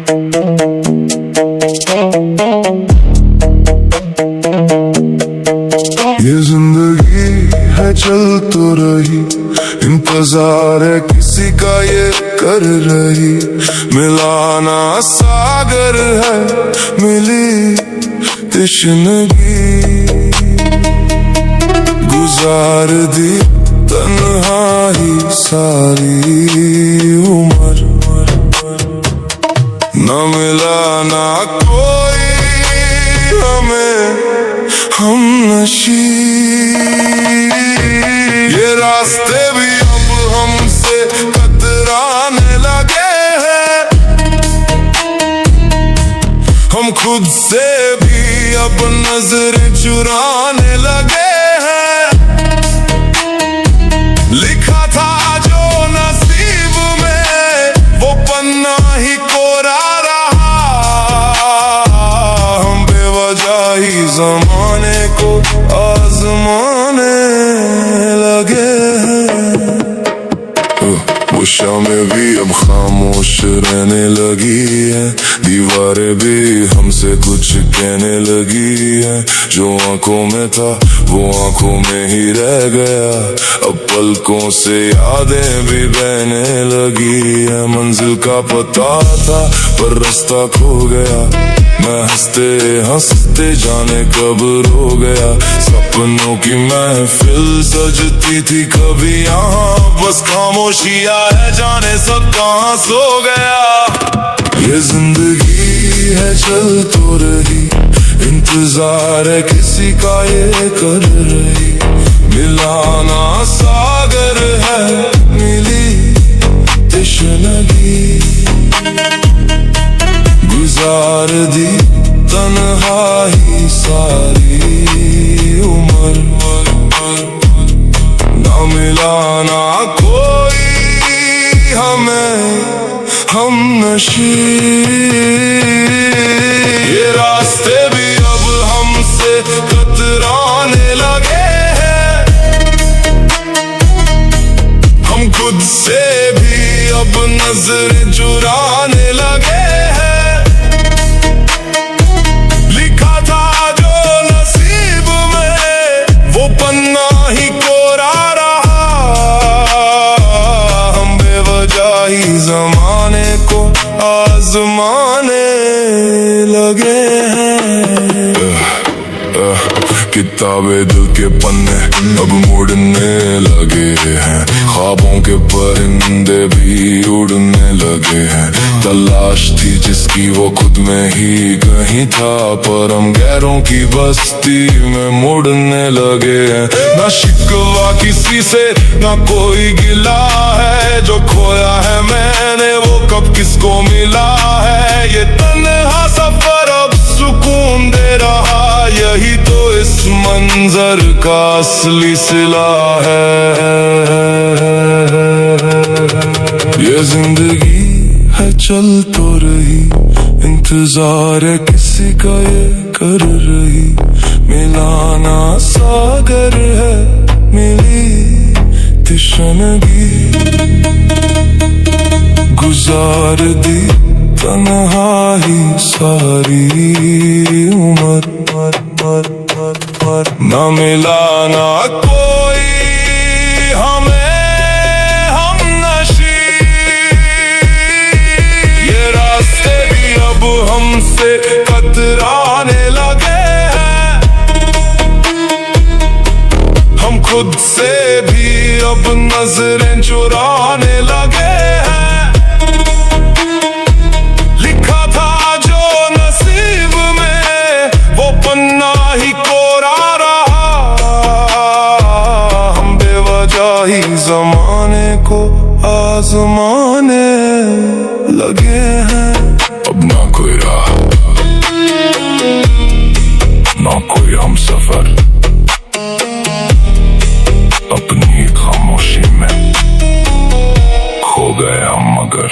ये जिंदगी है चल तो रही, इंतजार है किसी का ये कर रही। मिलाना सागर है, मिली तश्नगी, गुजार दी तन्हाई सारी उम्र। न मिला ना कोई हमें हमनशी, ये रास्ते भी अब हमसे कतराने लगे हैं। हम खुद से भी अब नजरें चुराने लगे हैं। लिखा था जो नसीब में वो पन्ना ही कोरा रहा। हम बेवजह ही ज़माने को आज़माने लगे हैं। वो शामें भी अब खामोश रहने लगी है, दीवारें भी हमसे कुछ कहने लगी है। जो आंखों में था वो आंखों में ही रह गया, अब पलकों से यादें भी बहने लगी है। मंजिल का पता था पर रास्ता खो गया, मैं हंसते हंसते जाने कब रो गया। सपनों की महफिल सजती थी कभी यहाँ, बस खामोशियाँ है जाने सब कहाँ सो गया। ये जिंदगी है चल तो रही, इंतजार है किसी का ये कर रही। मिलाना सागर है, मिली तश्नगी, गुजार दी तन्हाई सारी उम्र। ना मिला ना कोई हमें हमनशी, ये रास्ते भी अब हमसे कतराने लगे हैं। हम खुद से भी अब नजरें चुराने लगे हैं। लिखा था जो नसीब में वो पन्ना ही कोरा रहा। हम बेवजह ही ज़माने को आज़माने लगे हैं। किताबें दिल के पन्ने अब मुड़ने लगे हैं, ख्वाबों के परिंदे भी उड़ने लगे हैं। तलाश थी जिसकी वो खुद में ही कहीं था, पर हम गैरों की बस्ती में मुड़ने लगे हैं। ना शिकवा किसी से ना कोई गिला है, जो खोया है मैंने वो कब किसको मिला है। ये तन्हा सफर अब सुकून दे रहा, यही तो इस मंजर का असली सिला है। ये जिंदगी है चल तो रही, इंतजार है किसी का ये कर रही। मिलाना सागर है, मिली तश्नगी, गुजार दी तन्हाई सारी उम्र। ना मिला ना कोई हमें हमनशी, ये रास्ते भी अब हमसे कतराने लगे हैं। हम खुद से भी अब नजरें चुराने लगे हैं। लिखा था जो नसीब में वो पन्ना ही कोरा रहा। हम बेवजह ही ज़माने को आज़माने लगे हैं। अब ना कोई राह, ना कोई हमसफर, अपनी खामोशी में खो गया मगर।